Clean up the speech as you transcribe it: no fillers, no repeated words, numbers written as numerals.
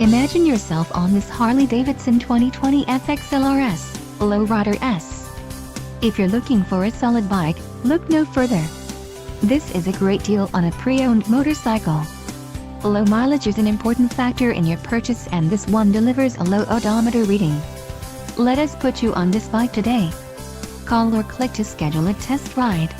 Imagine yourself on this Harley-Davidson 2020 FXLRS Lowrider S. If you're looking for a solid bike, look no further. This is a great deal on a pre-owned motorcycle. Low mileage is an important factor in your purchase, and this one delivers a low odometer reading. Let us put you on this bike today. Call or click to schedule a test ride.